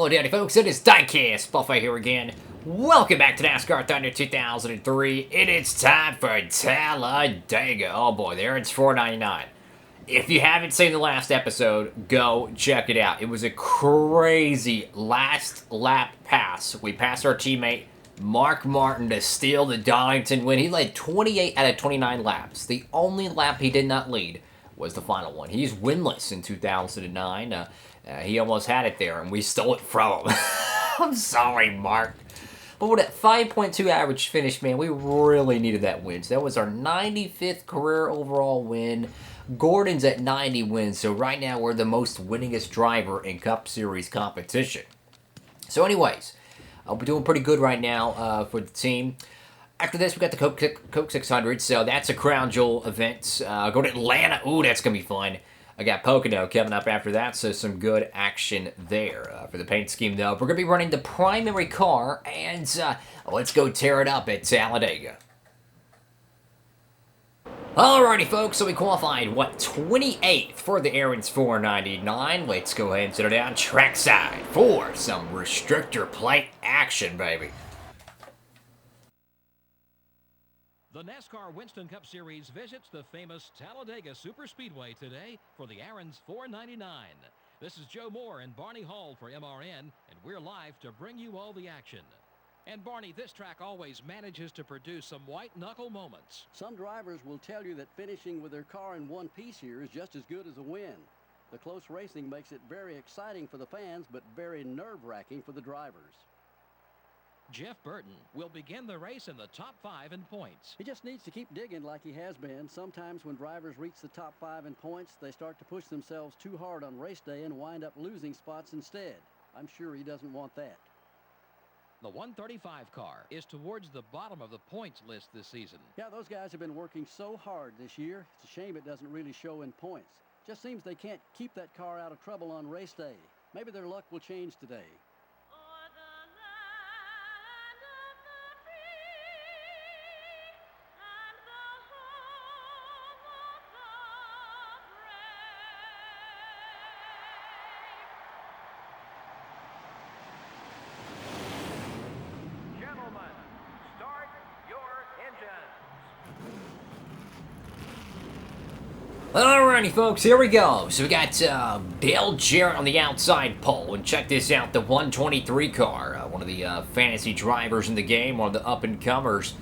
Hello, Daddy folks, it is Diecastbuffet here again. Welcome back to NASCAR Thunder 2003, and it's time for Talladega. Oh boy, there it's $4.99. If you haven't seen the last episode, go check it out. It was a crazy last lap pass. We passed our teammate, Mark Martin, to steal the Darlington win. He led 28 out of 29 laps. The only lap he did not lead was the final one. He's winless in 2009. He almost had it there, and we stole it from him. I'm sorry, Mark. But with that 5.2 average finish, man, we really needed that win. So that was our 95th career overall win. Gordon's at 90 wins, so right now we're the most winningest driver in Cup Series competition. So anyways, we're doing pretty good right now for the team. After this, we got the Coke 600, so that's a crown jewel event. Go to Atlanta. Ooh, that's going to be fun. I got Pocono coming up after that, so some good action there. For the paint scheme, though, we're going to be running the primary car, and let's go tear it up at Talladega. Alrighty, folks, so we qualified, 28th for the Aaron's 499. Let's go ahead and sit it down trackside for some restrictor plate action, baby. The NASCAR Winston Cup Series visits the famous Talladega Superspeedway today for the Aaron's 499. This is Joe Moore and Barney Hall for MRN, and we're live to bring you all the action. And Barney, this track always manages to produce some white-knuckle moments. Some drivers will tell you that finishing with their car in one piece here is just as good as a win. The close racing makes it very exciting for the fans, but very nerve-wracking for the drivers. Jeff Burton will begin the race in the top 5 in points. He just needs to keep digging like he has been. Sometimes when drivers reach the top 5 in points, they start to push themselves too hard on race day and wind up losing spots instead. I'm sure he doesn't want that. The 135 car is towards the bottom of the points list this season. Yeah, those guys have been working so hard this year. It's a shame it doesn't really show in points. Just seems they can't keep that car out of trouble on race day. Maybe their luck will change today. Alrighty, folks, here we go. So we got Dale Jarrett on the outside pole. And check this out, the 123 car. One of the fantasy drivers in the game, one of the up-and-comers.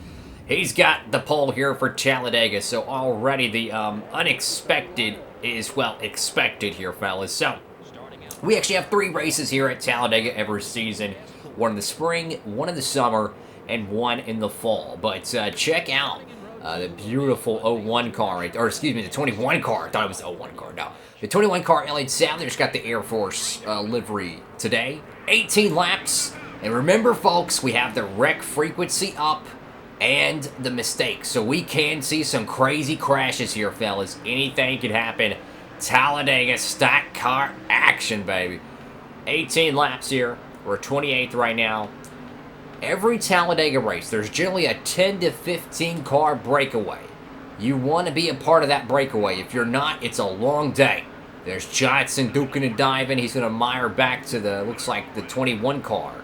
He's got the pole here for Talladega. So already the unexpected is, well, expected here, fellas. So we actually have 3 races here at Talladega every season. One in the spring, one in the summer, and one in the fall. But check out the beautiful 01 car, or excuse me, the 21 car. I thought it was the 01 car. No, the 21 car Elliott Sadler's got the Air Force livery today. 18 laps. And remember, folks, we have the wreck frequency up and the mistakes. So we can see some crazy crashes here, fellas. Anything can happen. Talladega stock car action, baby. 18 laps here. We're 28th right now. Every Talladega race, there's generally a 10 to 15 car breakaway. You want to be a part of that breakaway. If you're not, it's a long day. There's Johnson duking and diving. He's going to mire back to the, looks like the 21 car.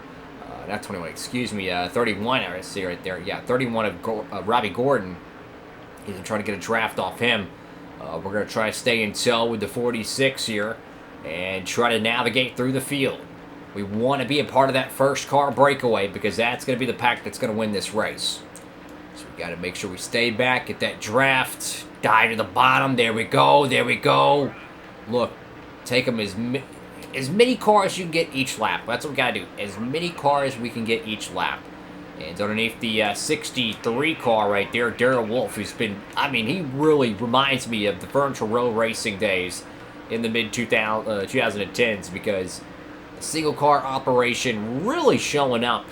Not 21, excuse me, 31, I see right there. Yeah, 31 of Robbie Gordon. He's going to try to get a draft off him. We're going to try to stay in tow with the 46 here and try to navigate through the field. We want to be a part of that first car breakaway because that's going to be the pack that's going to win this race. So we got to make sure we stay back, get that draft, dive to the bottom. There we go, there we go. Look, take them as many cars as you can get each lap. That's what we got to do. As many cars we can get each lap. And underneath the 63 car right there, Darrell Wolf, who's been, I mean, he really reminds me of the Furniture Row racing days in the mid-2010s because single car operation really showing up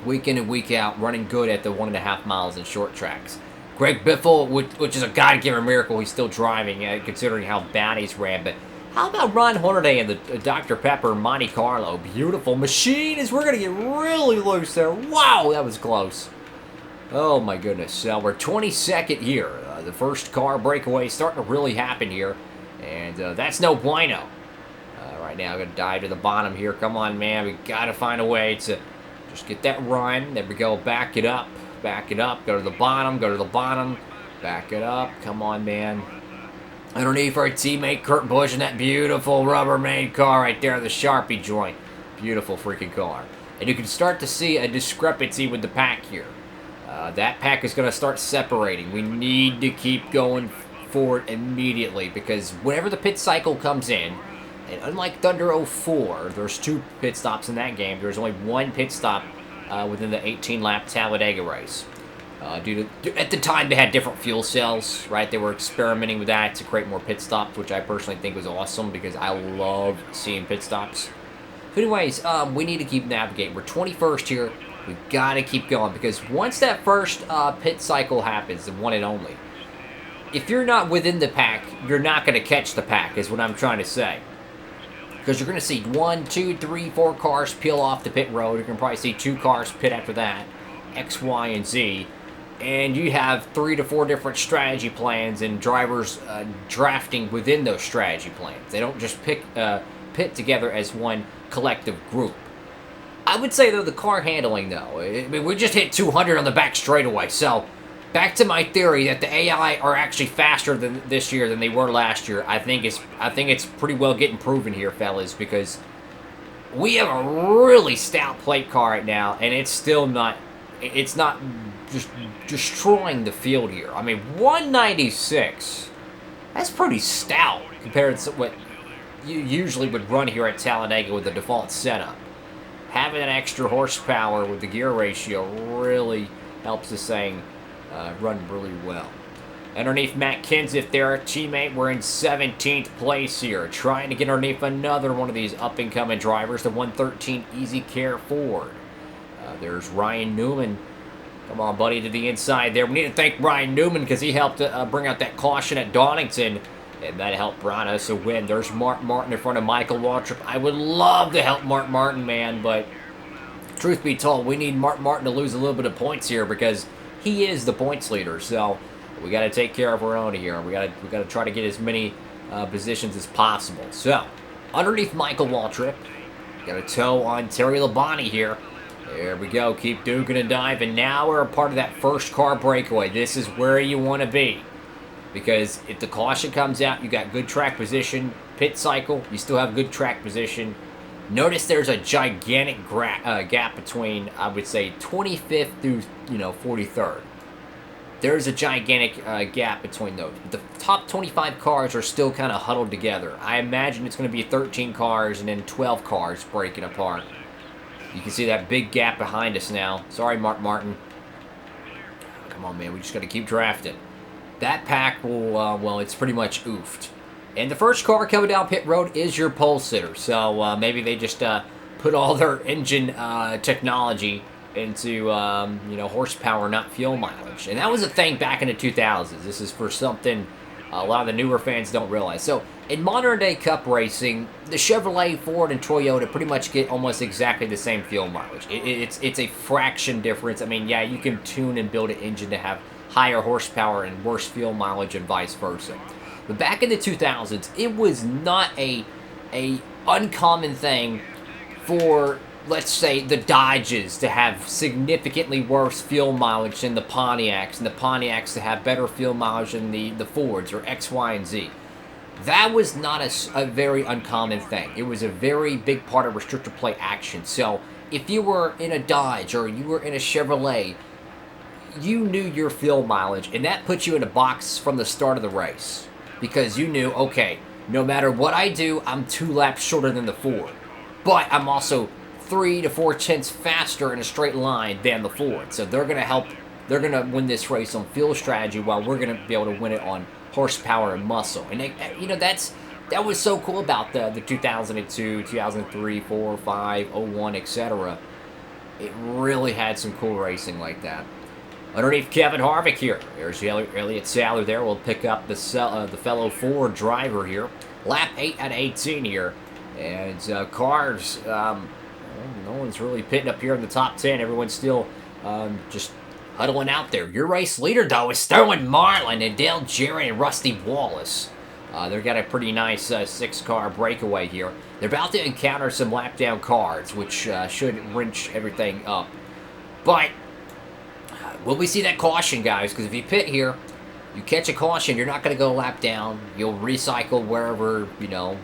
week in and week out, running good at the 1.5 miles in short tracks. Greg Biffle, which is a God-given miracle he's still driving, considering how bad he's ran. But how about Ron Hornaday and the Dr. Pepper Monte Carlo? Beautiful machine as we're going to get really loose there. Wow, that was close. Oh, my goodness. So we're 22nd here. The first car breakaway starting to really happen here. And that's no bueno. right now. Gonna dive to the bottom here. Come on, man. We gotta find a way to just get that run. There we go. Back it up. Back it up. Go to the bottom. Go to the bottom. Back it up. Come on, man. Underneath our teammate Kurt Busch in that beautiful Rubbermaid car right there, the Sharpie joint. Beautiful freaking car. And you can start to see a discrepancy with the pack here. That pack is going to start separating. We need to keep going forward immediately because whenever the pit cycle comes in, and unlike Thunder 04, there's 2 pit stops in that game. There's only 1 pit stop within the 18-lap Talladega race. At the time, they had different fuel cells, right? They were experimenting with that to create more pit stops, which I personally think was awesome because I love seeing pit stops. But anyways, we need to keep navigating. We're 21st here. We've got to keep going because once that first pit cycle happens, the one and only, if you're not within the pack, you're not going to catch the pack, is what I'm trying to say. Because you're going to see 1, 2, 3, 4 cars peel off the pit road. You can probably see 2 cars pit after that, X, Y, and Z. And you have 3 to 4 different strategy plans and drivers drafting within those strategy plans. They don't just pit together as one collective group. I would say, though, the car handling, though, I mean, we just hit 200 on the back straightaway. So, back to my theory that the AI are actually faster this year than they were last year. I think it's pretty well getting proven here, fellas, because we have a really stout plate car right now, and it's still not. It's not just destroying the field here. I mean, 196. That's pretty stout compared to what you usually would run here at Talladega with the default setup. Having that extra horsepower with the gear ratio really helps this thing run really well. Underneath Matt Kenseth there, our teammate, we're in 17th place here. Trying to get underneath another one of these up-and-coming drivers, the 113 Easy Care Ford. There's Ryan Newman. Come on, buddy, to the inside there. We need to thank Ryan Newman because he helped bring out that caution at Donington, and that helped bring us a win. There's Mark Martin in front of Michael Waltrip. I would love to help Mark Martin, man, but truth be told, we need Mark Martin to lose a little bit of points here because he is the points leader. So we got to take care of our own here. We got to try to get as many positions as possible. So underneath Michael Waltrip, got a toe on Terry Labonte here. There we go. Keep duking and diving. Now we're a part of that first car breakaway. This is where you want to be. Because if the caution comes out, you got good track position. Pit cycle, you still have good track position. Notice there's a gigantic gap between, I would say, 25th through, 43rd. There's a gigantic gap between those. The top 25 cars are still kind of huddled together. I imagine it's going to be 13 cars and then 12 cars breaking apart. You can see that big gap behind us now. Sorry, Mark Martin. Come on, man. We just got to keep drafting. That pack will, well, it's pretty much oofed. And the first car coming down pit road is your pole sitter. So maybe they just put all their engine technology into, horsepower, not fuel mileage. And that was a thing back in the 2000s. This is for something a lot of the newer fans don't realize. So in modern day cup racing, the Chevrolet, Ford, and Toyota pretty much get almost exactly the same fuel mileage. It's a fraction difference. I mean, yeah, you can tune and build an engine to have higher horsepower and worse fuel mileage and vice versa. But back in the 2000s, it was not a uncommon thing for, let's say, the Dodges to have significantly worse fuel mileage than the Pontiacs, and the Pontiacs to have better fuel mileage than the Fords or X, Y, and Z. That was not a very uncommon thing. It was a very big part of restrictor plate action. So if you were in a Dodge or you were in a Chevrolet, you knew your fuel mileage, and that put you in a box from the start of the race. Because you knew, okay, no matter what I do, I'm 2 laps shorter than the Ford. But I'm also 3 to 4 tenths faster in a straight line than the Ford. So they're going to win this race on fuel strategy while we're going to be able to win it on horsepower and muscle. And that was so cool about the 2002, 2003, 4, 5, 01, etc. It really had some cool racing like that. Underneath Kevin Harvick here. There's Elliott Sadler there. We'll pick up the fellow Ford driver here. Lap 8 out of 18 here. And cars, no one's really pitting up here in the top 10. Everyone's still just huddling out there. Your race leader, though, is Sterling Marlin and Dale Jarrett and Rusty Wallace. They've got a pretty nice 6-car breakaway here. They're about to encounter some lap-down cars, which should wrench everything up. But will we see that caution, guys? Because if you pit here, you catch a caution, you're not going to go lap down. You'll recycle wherever, you know,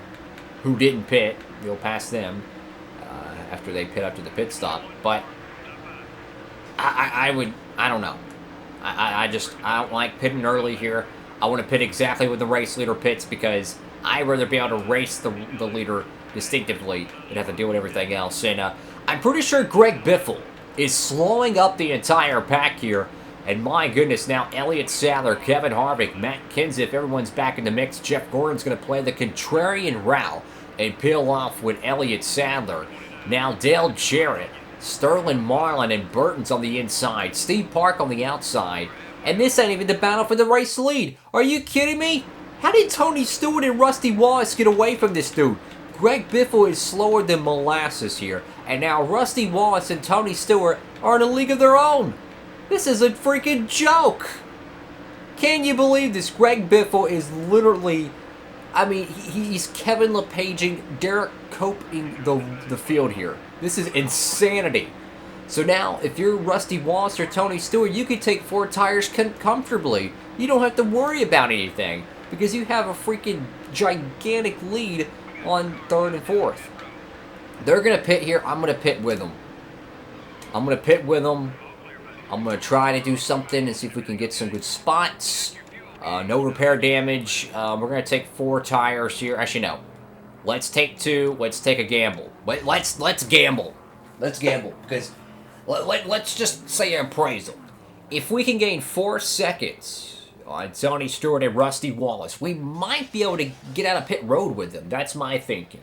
who didn't pit. You'll pass them after they pit up to the pit stop. But I don't know. I don't like pitting early here. I want to pit exactly when the race leader pits because I'd rather be able to race the leader distinctively than have to deal with everything else. And I'm pretty sure Greg Biffle is slowing up the entire pack here. And my goodness, now Elliott Sadler, Kevin Harvick, Matt Kenseth, everyone's back in the mix. Jeff Gordon's going to play the contrarian route and peel off with Elliott Sadler. Now Dale Jarrett, Sterling Marlin, and Burton's on the inside. Steve Park on the outside. And this ain't even the battle for the race lead. Are you kidding me? How did Tony Stewart and Rusty Wallace get away from this dude? Greg Biffle is slower than molasses here. And now Rusty Wallace and Tony Stewart are in a league of their own. This is a freaking joke. Can you believe this? Greg Biffle is literally, I mean, he's Kevin LePaging, Derek Coping the field here. This is insanity. So now, if you're Rusty Wallace or Tony Stewart, you can take 4 tires comfortably. You don't have to worry about anything because you have a freaking gigantic lead on 3rd and 4th. They're going to pit here. I'm going to pit with them. I'm going to pit with them. I'm going to try to do something and see if we can get some good spots. No repair damage. We're going to take 4 tires here. Actually, no. Let's take 2. Let's take a gamble. Let's gamble. Let's gamble because let's just say an appraisal. If we can gain 4 seconds on Tony Stewart and Rusty Wallace, we might be able to get out of pit road with them. That's my thinking.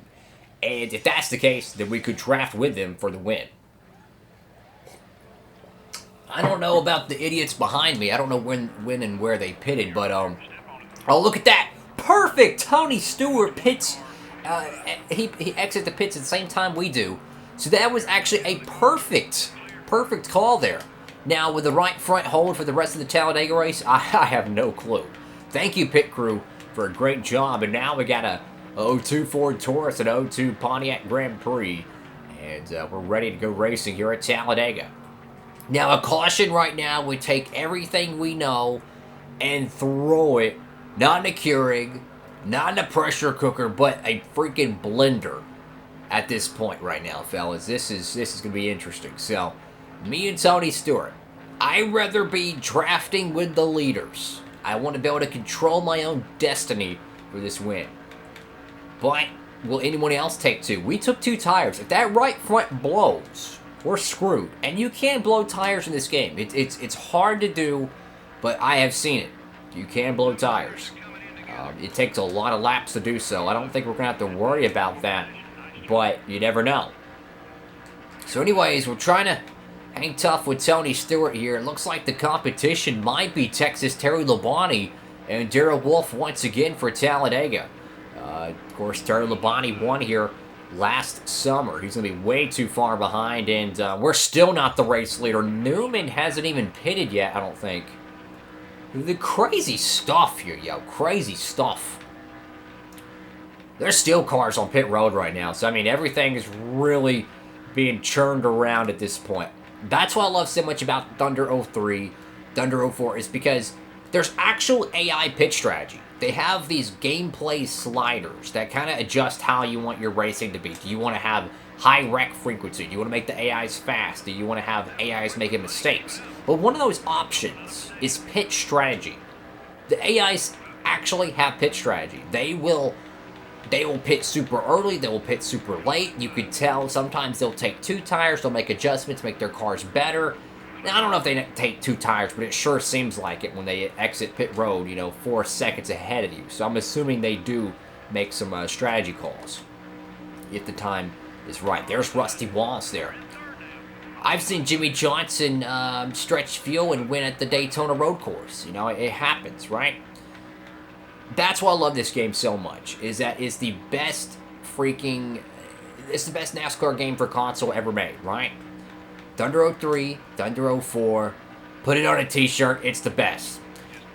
And if that's the case, then we could draft with them for the win. I don't know about the idiots behind me. I don't know when and where they pitted, but oh, look at that. Perfect. Tony Stewart pits. He exits the pits at the same time we do. So that was actually a perfect call there. Now, with the right front hold for the rest of the Talladega race, I have no clue. Thank you, pit crew, for a great job. And now we got a 02 Ford Taurus and 02 Pontiac Grand Prix. And we're ready to go racing here at Talladega. Now, a caution right now, we take everything we know and throw it, not in a Keurig, not in a pressure cooker, but a freaking blender at this point right now, fellas. This is going to be interesting. So, me and Tony Stewart, I'd rather be drafting with the leaders. I want to be able to control my own destiny for this win. But, will anyone else take 2? We took 2 tires. If that right front blows, we're screwed. And you can blow tires in this game. It's hard to do, but I have seen it. You can blow tires. It takes a lot of laps to do so. I don't think we're going to have to worry about that, but you never know. So anyways, we're trying to hang tough with Tony Stewart here. It looks like the competition might be Texas Terry Labonte and Darrell Wolf once again for Talladega. Of course, Terry Labonte won here last summer. He's going to be way too far behind, and we're still not the race leader. Newman hasn't even pitted yet, I don't think. The crazy stuff here, yo. Crazy stuff. There's still cars on pit road right now, so, I mean, everything is really being churned around at this point. That's what I love so much about Thunder 03, Thunder 04, is because there's actual AI pit strategy. They have these gameplay sliders that kind of adjust how you want your racing to be. Do you want to have high wreck frequency? Do you want to make the AIs fast? Do you want to have AIs making mistakes? But one of those options is pit strategy. The AIs actually have pit strategy. They will pit super early. They will pit super late. You could tell sometimes they'll take 2 tires. They'll make adjustments, make their cars better. Now, I don't know if they take 2 tires, but it sure seems like it when they exit pit road, 4 seconds ahead of you. So I'm assuming they do make some strategy calls if the time is right. There's Rusty Wallace there. I've seen Jimmy Johnson stretch fuel and win at the Daytona Road Course. It happens, right? That's why I love this game so much, is that it's the best NASCAR game for console ever made, right? Thunder 03, Thunder 04, put it on a t-shirt, it's the best.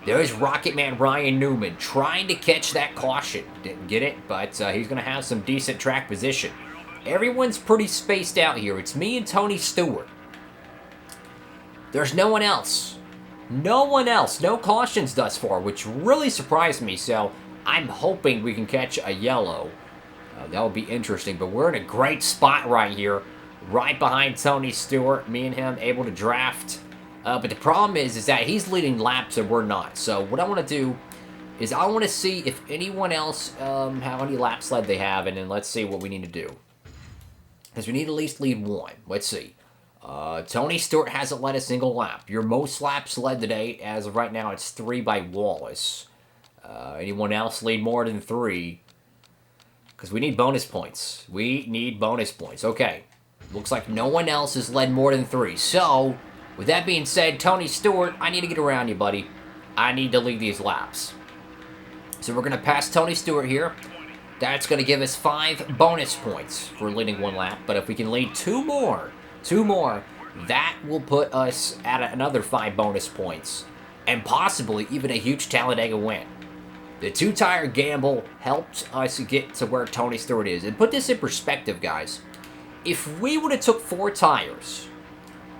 There's Rocket Man Ryan Newman trying to catch that caution. Didn't get it, but he's going to have some decent track position. Everyone's pretty spaced out here. It's me and Tony Stewart. There's no one else. No one else. No cautions thus far, which really surprised me. So I'm hoping we can catch a yellow. That would be interesting. But we're in a great spot right here. Right behind Tony Stewart. Me and him able to draft. But the problem is that he's leading laps and we're not. So what I want to do is I want to see if anyone else how many laps led they have. And then let's see what we need to do. Because we need to at least lead one. Let's see. Tony Stewart hasn't led a single lap. Your most laps led today, as of right now, it's 3 by Wallace. Anyone else lead more than 3? Because we need bonus points. We need bonus points. Okay. Looks like no one else has led more than 3. So, with that being said, Tony Stewart, I need to get around you, buddy. I need to lead these laps. So we're going to pass Tony Stewart here. That's going to give us 5 bonus points for leading 1 lap. But if we can lead 2 more, that will put us at another 5 bonus points. And possibly even a huge Talladega win. The 2-tire gamble helped us get to where Tony Stewart is. And put this in perspective, guys. If we would have took 4 tires,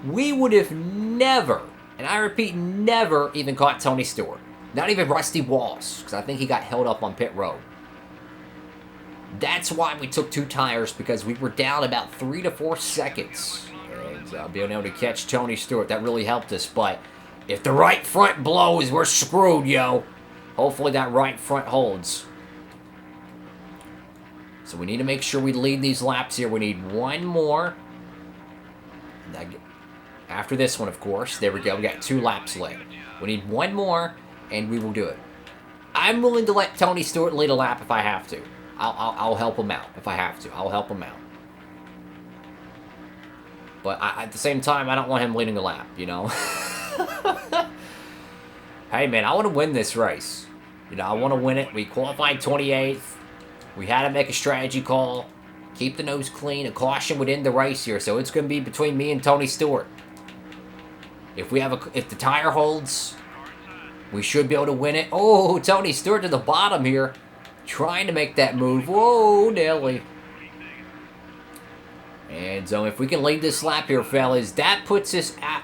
we would have never, and I repeat, never even caught Tony Stewart. Not even Rusty Wallace, because I think he got held up on pit road. That's why we took 2 tires, because we were down about 3 to 4 seconds. And being able to catch Tony Stewart, that really helped us. But if the right front blows, we're screwed, yo. Hopefully that right front holds. So we need to make sure we lead these laps here. We need 1 more. After this one, of course. There we go. We got 2 laps left. We need 1 more, and we will do it. I'm willing to let Tony Stewart lead a lap if I have to. I'll help him out if I have to. I'll help him out. But at the same time, I don't want him leading a lap, you know? Hey, man, I want to win this race. You know, I want to win it. We qualified 28th. We had to make a strategy call. Keep the nose clean. A caution would end the race here. So it's going to be between me and Tony Stewart. If the tire holds, we should be able to win it. Oh, Tony Stewart to the bottom here. Trying to make that move. Whoa, Nelly. And so if we can lead this lap here, fellas, that puts us at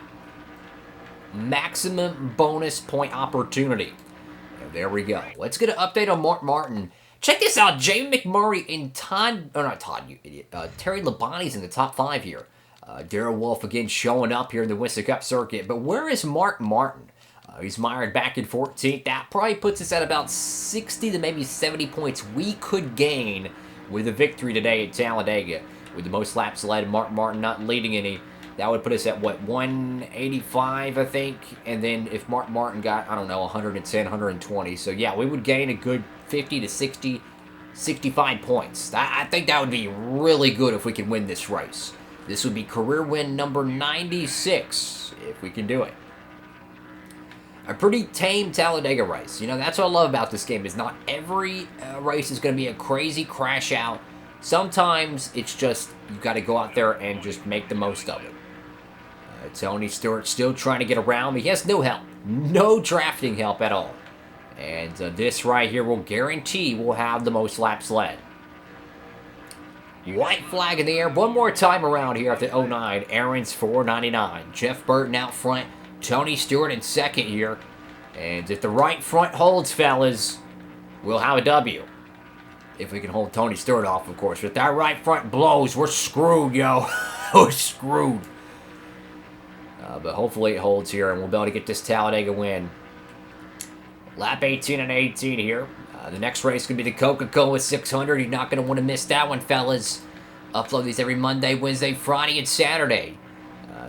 maximum bonus point opportunity. And there we go. Let's get an update on Mark Martin. Check this out. Jamie McMurray and Terry Labonte's in the top 5 here. Darrell Wolf again showing up here in the Winston Cup circuit. But where is Mark Martin? He's mired back in 14th. That probably puts us at about 60 to maybe 70 points we could gain with a victory today at Talladega. With the most laps led, Mark Martin not leading any. That would put us at, what, 185, I think? And then if Mark Martin got, I don't know, 110, 120. So, yeah, we would gain a good 50 to 60, 65 points. I think that would be really good if we can win this race. This would be career win number 96, if we can do it. A pretty tame Talladega race. You know, that's what I love about this game, is not every race is going to be a crazy crash out. Sometimes it's just, you've got to go out there and just make the most of it. Tony Stewart still trying to get around me. He has no help. No drafting help at all. And this right here will guarantee we'll have the most laps led. White flag in the air. One more time around here at the 09. Aaron's 499. Jeff Burton out front. Tony Stewart in second here. And if the right front holds, fellas, we'll have a W. If we can hold Tony Stewart off, of course. If that right front blows, we're screwed, yo. We're screwed. But hopefully it holds here, and we'll be able to get this Talladega win. Lap 18 and 18 here. The next race is going to be the Coca-Cola 600. You're not going to want to miss that one, fellas. Upload these every Monday, Wednesday, Friday, and Saturday.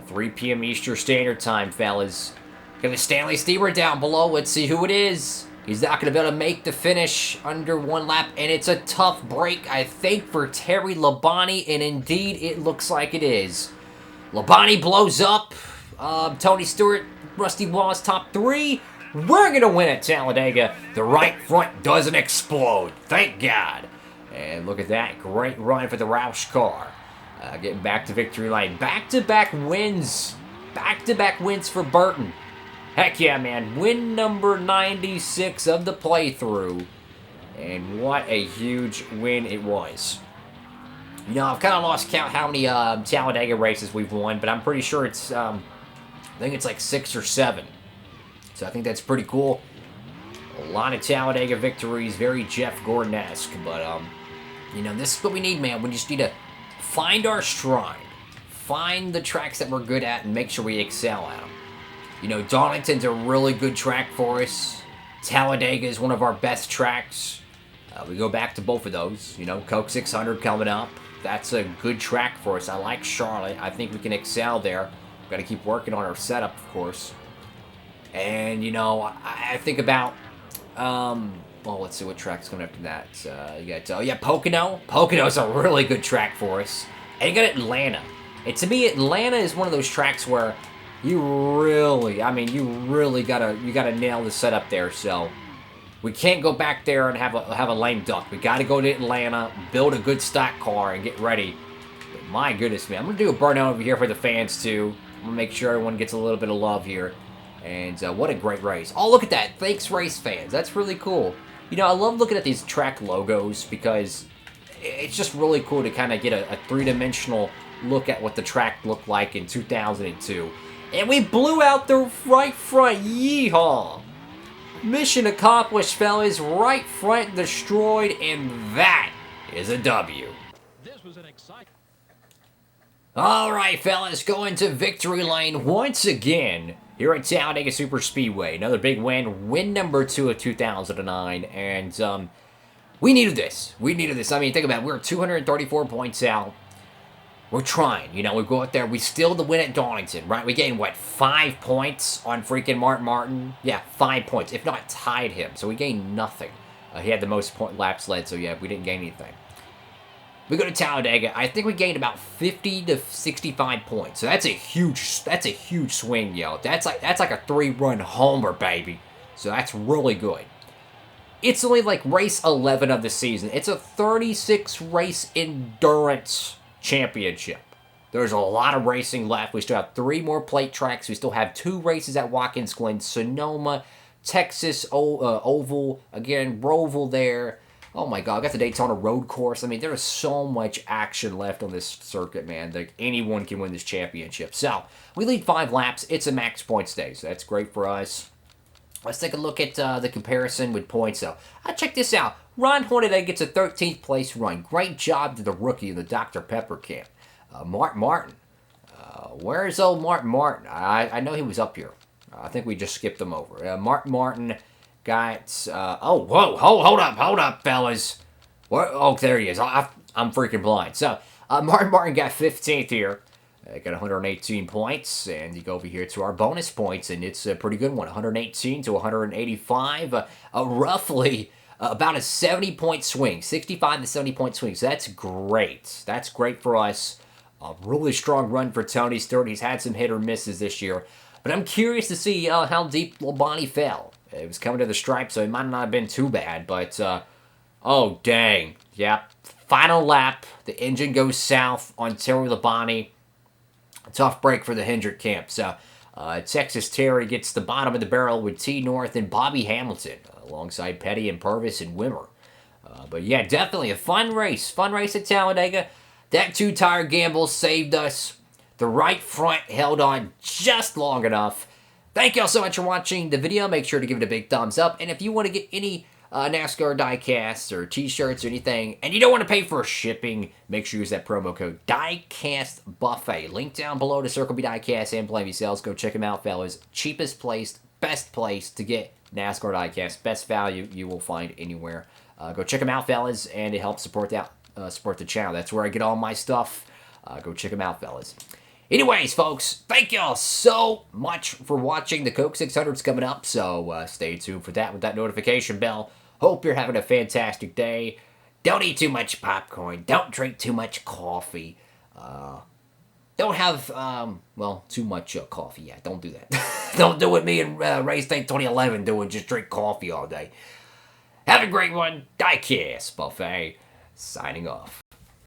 3 p.m. Eastern Standard Time, fellas. Got the Stanley Steamer down below. Let's see who it is. He's not going to be able to make the finish under 1 lap, and it's a tough break, I think, for Terry Labonte, and indeed, it looks like it is. Labonte blows up. Tony Stewart, Rusty Wallace, top 3. We're going to win at Talladega. The right front doesn't explode. Thank God. And look at that. Great run for the Roush car. Getting back to victory lane. Back-to-back wins. Back-to-back wins for Burton. Heck yeah, man. Win number 96 of the playthrough. And what a huge win it was. You know, I've kind of lost count how many Talladega races we've won, but I'm pretty sure it's, I think it's like 6 or 7. So I think that's pretty cool. A lot of Talladega victories, very Jeff Gordon-esque, but, you know, this is what we need, man. We just need to find our stride. Find the tracks that we're good at and make sure we excel at them. You know, Donington's a really good track for us. Talladega is one of our best tracks. We go back to both of those. You know, Coke 600 coming up. That's a good track for us. I like Charlotte. I think we can excel there. We've got to keep working on our setup, of course. And, you know, I think about, well, let's see what track's coming after that. You got, oh, yeah, Pocono. Pocono's a really good track for us. And you got Atlanta. And to me, Atlanta is one of those tracks where you really, I mean, you gotta nail the setup there. So we can't go back there and have a lame duck. We got to go to Atlanta, build a good stock car, and get ready. But my goodness, man, I'm gonna do a burnout over here for the fans too. I'm gonna make sure everyone gets a little bit of love here. And what a great race! Oh, look at that! Thanks, race fans. That's really cool. You know, I love looking at these track logos because it's just really cool to kind of get a three-dimensional look at what the track looked like in 2002. And we blew out the right front. Yeehaw! Mission accomplished, fellas. Right front destroyed, and that is a W. This was an exciting... All right, fellas, going to victory lane once again here at Talladega Superspeedway. Another big win. Win number 2 of 2009, and we needed this. We needed this. I mean, think about it. We're 234 points out. We're trying, you know, we go out there, we steal the win at Donington, right? We gained, what, 5 points on freaking Martin Martin? Yeah, 5 points, if not tied him, so we gained nothing. He had the most laps led, so yeah, we didn't gain anything. We go to Talladega, I think we gained about 50 to 65 points, so that's a huge swing, yo. That's like a 3-run homer, baby. So that's really good. It's only like race 11 of the season. It's a 36 race endurance championship. There's a lot of racing left. We still have 3 more plate tracks. We still have 2 races at Watkins Glen, Sonoma, Texas Oval, again, Roval there. Oh my God, I got the Daytona Road Course. I mean, there is so much action left on this circuit, man. Like, anyone can win this championship. So, we lead 5 laps. It's a max points day, so that's great for us. Let's take a look at the comparison with points, though. Check this out. Ron Hornaday gets a 13th place run. Great job to the rookie in the Dr. Pepper camp. Martin Martin. Where's old Martin Martin? I know he was up here. I think we just skipped him over. Martin Martin got... oh, whoa, hold up, fellas. Oh, there he is. I'm freaking blind. So, Martin Martin got 15th here. Got 118 points, and you go over here to our bonus points, and it's a pretty good one. 118 to 185. Roughly... about a 70-point swing, 65 to 70-point swing. So that's great. That's great for us. A really strong run for Tony Stewart. He's had some hit or misses this year. But I'm curious to see how deep Labonte fell. It was coming to the stripe, so it might not have been too bad. But, oh, dang. Yep. Final lap. The engine goes south on Terry Labonte. Tough break for the Hendrick camp. So, Texas Terry gets the bottom of the barrel with T. North and Bobby Hamilton, alongside Petty and Purvis and Wimmer. But yeah, definitely a fun race. Fun race at Talladega. That 2-tire gamble saved us. The right front held on just long enough. Thank y'all so much for watching the video. Make sure to give it a big thumbs up. And if you want to get any NASCAR diecasts or t-shirts or anything, and you don't want to pay for shipping, make sure you use that promo code DIECASTbuffet. Link down below to Circle B Diecast and Play Me Sales. Go check them out, fellas. Cheapest place, best place to get NASCAR diecast. Best value you will find anywhere. Go check them out, fellas, and it helps support the channel. That's where I get all my stuff. Go check them out, fellas. Anyways, folks, thank y'all so much for watching. The Coke 600's coming up, so stay tuned for that with that notification bell. Hope you're having a fantastic day. Don't eat too much popcorn. Don't drink too much coffee. Don't have, well, too much coffee. Yeah, don't do that. Don't do what me and Ray State 2011 doing. Just drink coffee all day. Have a great one. Diecastbuffet signing off.